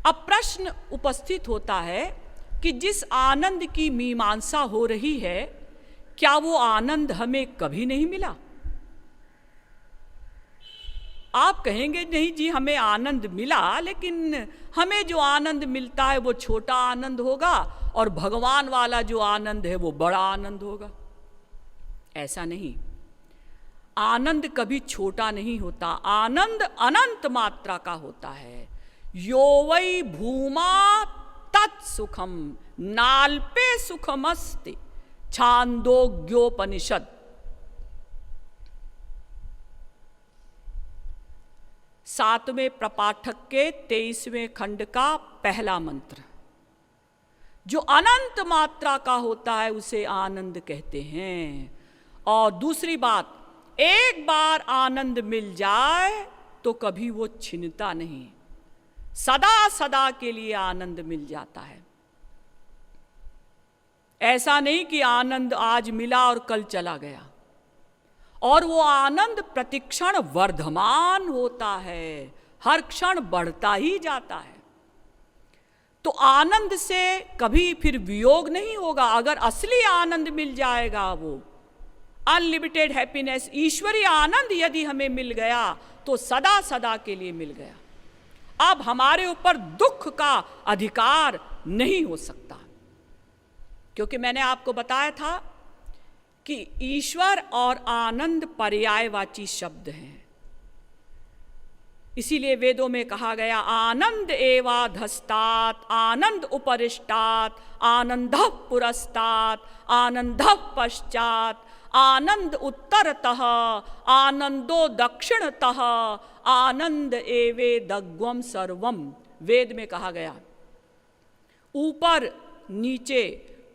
अब प्रश्न उपस्थित होता है कि जिस आनंद की मीमांसा हो रही है, क्या वो आनंद हमें कभी नहीं मिला? आप कहेंगे नहीं जी, हमें आनंद मिला, लेकिन हमें जो आनंद मिलता है वो छोटा आनंद होगा और भगवान वाला जो आनंद है वो बड़ा आनंद होगा। ऐसा नहीं, आनंद कभी छोटा नहीं होता, आनंद अनंत मात्रा का होता है। यो वै भूमा तत्सुखम नाल्पे सुखमस्ति, छांदोग्योपनिषद। सातवें प्रपाठक के 23वें खंड का पहला मंत्र। जो अनंत मात्रा का होता है उसे आनंद कहते हैं। और दूसरी बात, एक बार आनंद मिल जाए तो कभी वो छिनता नहीं, सदा सदा के लिए आनंद मिल जाता है। ऐसा नहीं कि आनंद आज मिला और कल चला गया, और वो आनंद प्रतिक्षण वर्धमान होता है, हर क्षण बढ़ता ही जाता है। तो आनंद से कभी फिर वियोग नहीं होगा। अगर असली आनंद मिल जाएगा, वो अनलिमिटेड हैप्पीनेस, ईश्वरीय आनंद यदि हमें मिल गया तो सदा सदा के लिए मिल गया। अब हमारे ऊपर दुख का अधिकार नहीं हो सकता, क्योंकि मैंने आपको बताया था कि ईश्वर और आनंद पर्यायवाची शब्द हैं। इसीलिए वेदों में कहा गया आनंद एवाधस्तात्, आनंद उपरिष्टात्, आनंदः पुरस्तात्, आनंदः पश्चात्, आनंद उत्तरतः, आनंदो दक्षिणतः, आनंद एवेदग्वम सर्वम। वेद में कहा गया ऊपर नीचे,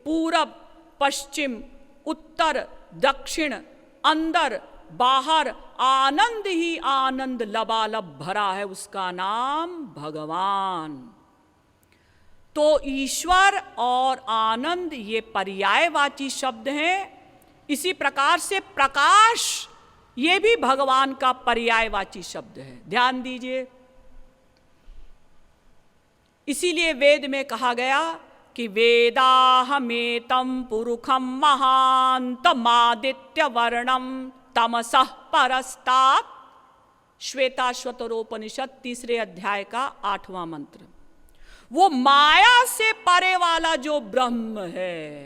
पूरब पश्चिम, उत्तर दक्षिण, अंदर बाहर, आनंद ही आनंद लबालब भरा है, उसका नाम भगवान। तो ईश्वर और आनंद ये पर्यायवाची शब्द हैं। इसी प्रकार से प्रकाश ये भी भगवान का पर्यायवाची शब्द है, ध्यान दीजिए। इसीलिए वेद में कहा गया कि वेदाहमेतं पुरुषं महान्तमादित्य वर्णम तमसः परस्तात्, श्वेताश्वतरोपनिषद 3 अध्याय का 8वां मंत्र। वो माया से परे वाला जो ब्रह्म है,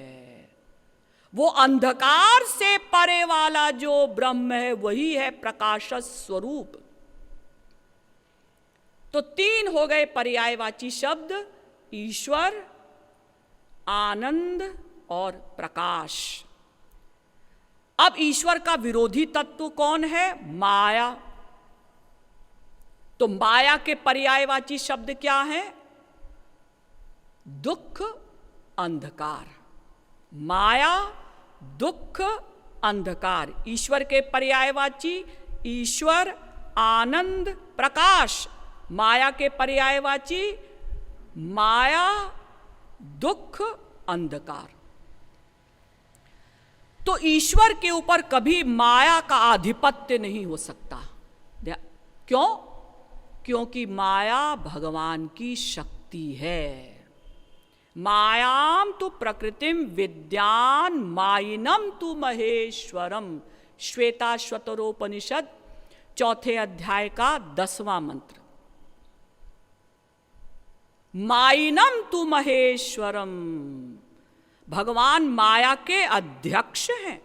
वो अंधकार से परे वाला जो ब्रह्म है, वही है प्रकाश स्वरूप। तो 3 हो गए पर्यायवाची शब्द, ईश्वर, आनंद और प्रकाश। अब ईश्वर का विरोधी तत्व कौन है? माया। तो माया के पर्यायवाची शब्द क्या है? दुख, अंधकार। माया, दुख, अंधकार। ईश्वर के पर्यायवाची ईश्वर, आनंद, प्रकाश। माया के पर्यायवाची माया, दुख, अंधकार। तो ईश्वर के ऊपर कभी माया का आधिपत्य नहीं हो सकता। क्यों? क्योंकि माया भगवान की शक्ति है। मायाम तु प्रकृतिम विद्यान मायिनम तु महेश्वरम, श्वेताश्वतरोपनिषद 4 अध्याय का 10वां मंत्र। मायिनम तु महेश्वरम, भगवान माया के अध्यक्ष हैं।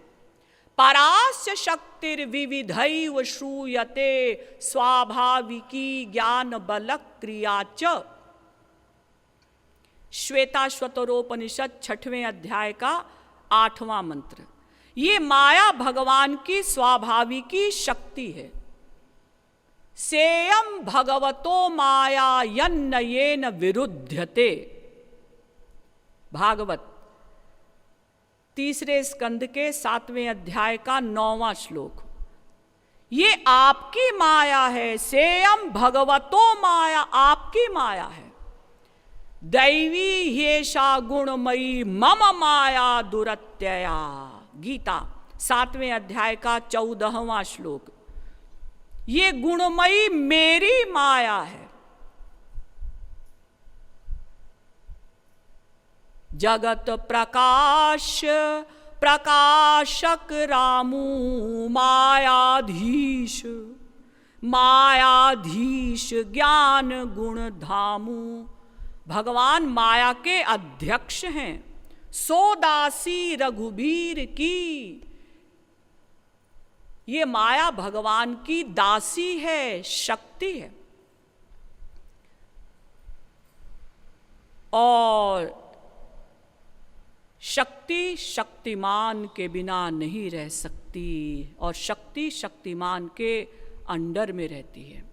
परास्य शक्तिर्विविधैव श्रूयते स्वाभाविकी ज्ञान बल क्रिया च, श्वेताश्वतरोपनिषद 6वें अध्याय का 8वां मंत्र। ये माया भगवान की स्वाभाविकी शक्ति है। सेयम भगवतो माया यन्नयेन विरुध्यते, भागवत 3 स्कंद के 7वें अध्याय का 9वां श्लोक। ये आपकी माया है, सेयम भगवतो माया, आपकी माया है। दैवी ह्येषा गुणमयी मम माया दुरत्यया, गीता 7वें अध्याय का 14वां श्लोक। ये गुणमयी मेरी माया है। जगत प्रकाश प्रकाशक रामू मायाधीश, मायाधीश ज्ञान गुण धामू। भगवान माया के अध्यक्ष हैं। सो दासी रघुबीर की, ये माया भगवान की दासी है, शक्ति है। और शक्ति शक्तिमान के बिना नहीं रह सकती, और शक्ति शक्तिमान के अंडर में रहती है।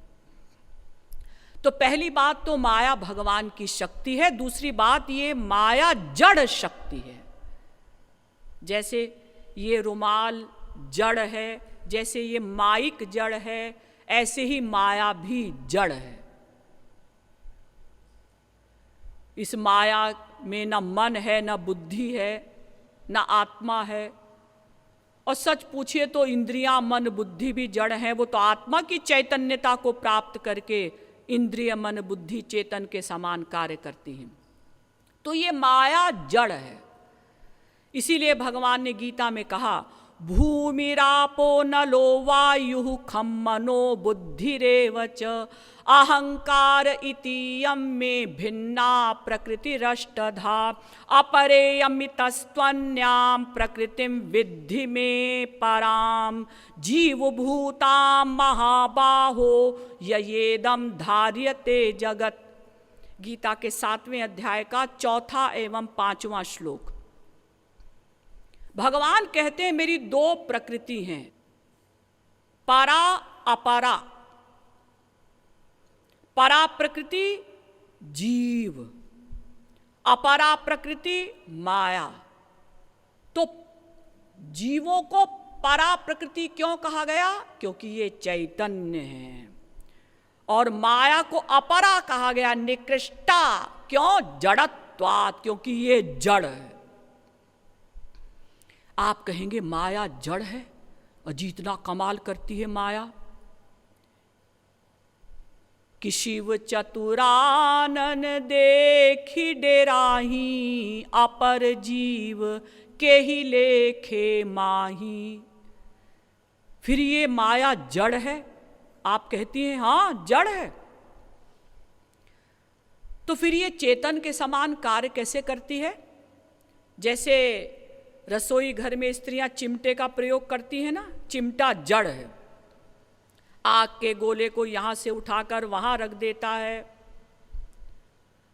तो पहली बात तो माया भगवान की शक्ति है। दूसरी बात, ये माया जड़ शक्ति है। जैसे ये रुमाल जड़ है, जैसे ये माइक जड़ है, ऐसे ही माया भी जड़ है। इस माया में न मन है, न बुद्धि है, न आत्मा है। और सच पूछिए तो इंद्रियां, मन, बुद्धि भी जड़ हैं। वो तो आत्मा की चैतन्यता को प्राप्त करके इंद्रिय, मन, बुद्धि, चेतन के समान कार्य करती हैं। तो ये माया जड़ है। इसीलिए भगवान ने गीता में कहा, भूमिरापो नलो वायु खम मनो बुद्धिरेव च अहंकार इतीयं मे भिन्ना प्रकृतिरष्टधा अपरेयमितस्त्वन्यां प्रकृतिं विद्धि मे पराम जीवभूतां महाबाहो ययेदं धार्यते जगत। गीता के 7वें अध्याय का 4 एवं 5वां श्लोक। भगवान कहते हैं मेरी 2 प्रकृति हैं, परा अपरा। परा प्रकृति जीव, अपरा प्रकृति माया। तो जीवों को परा प्रकृति क्यों कहा गया? क्योंकि ये चैतन्य है। और माया को अपरा कहा गया, निकृष्टा। क्यों? जड़त्वात्, क्योंकि ये जड़ है। आप कहेंगे माया जड़ है, और जितना कमाल करती है माया। कि शिव चतुरानन देखी डेराही अपर जीव के ही लेखे माही। फिर ये माया जड़ है? आप कहती हैं हाँ जड़ है। तो फिर ये चेतन के समान कार्य कैसे करती है? जैसे रसोई घर में स्त्रियां चिमटे का प्रयोग करती हैं ना, चिमटा जड़ है। आग के गोले को यहाँ से उठाकर वहाँ रख देता है,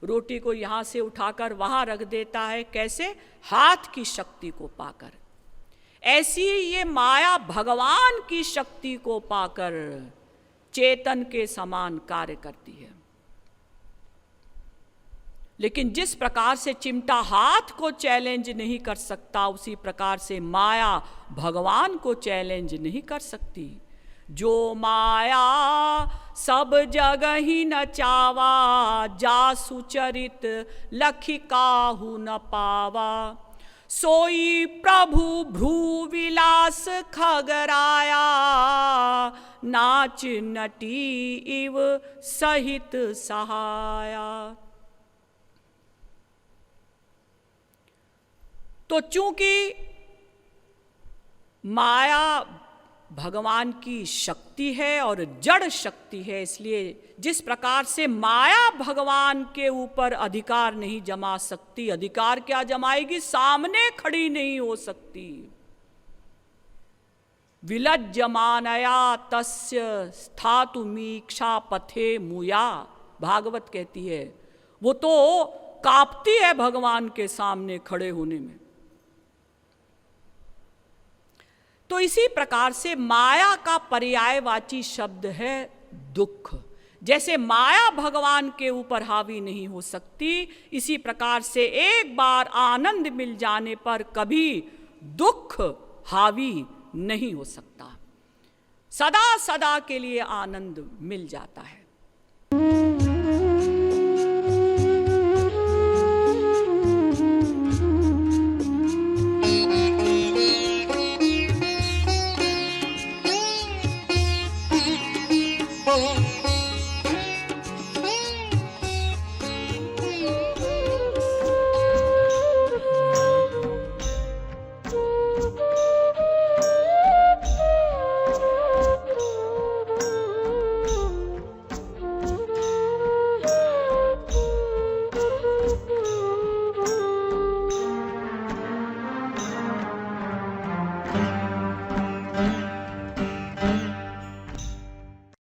रोटी को यहाँ से उठाकर वहाँ रख देता है। कैसे? हाथ की शक्ति को पाकर। ऐसी ये माया भगवान की शक्ति को पाकर चेतन के समान कार्य करती है। लेकिन जिस प्रकार से चिमटा हाथ को चैलेंज नहीं कर सकता, उसी प्रकार से माया भगवान को चैलेंज नहीं कर सकती। जो माया सब जगह ही नचावा, जासु चरित लखी काहू न पावा। सोई प्रभु भ्रू विलास खगराया, नाच नटी इव सहित सहाया। तो चूंकि माया भगवान की शक्ति है और जड़ शक्ति है, इसलिए जिस प्रकार से माया भगवान के ऊपर अधिकार नहीं जमा सकती, अधिकार क्या जमाएगी? सामने खड़ी नहीं हो सकती। विलज्जमानया तस्य स्थातुमीक्षा पथे मुया, भागवत कहती है। वो तो कांपती है भगवान के सामने खड़े होने में। तो इसी प्रकार से माया का पर्यायवाची शब्द है दुख। जैसे माया भगवान के ऊपर हावी नहीं हो सकती, इसी प्रकार से एक बार आनंद मिल जाने पर कभी दुख हावी नहीं हो सकता। सदा सदा के लिए आनंद मिल जाता है।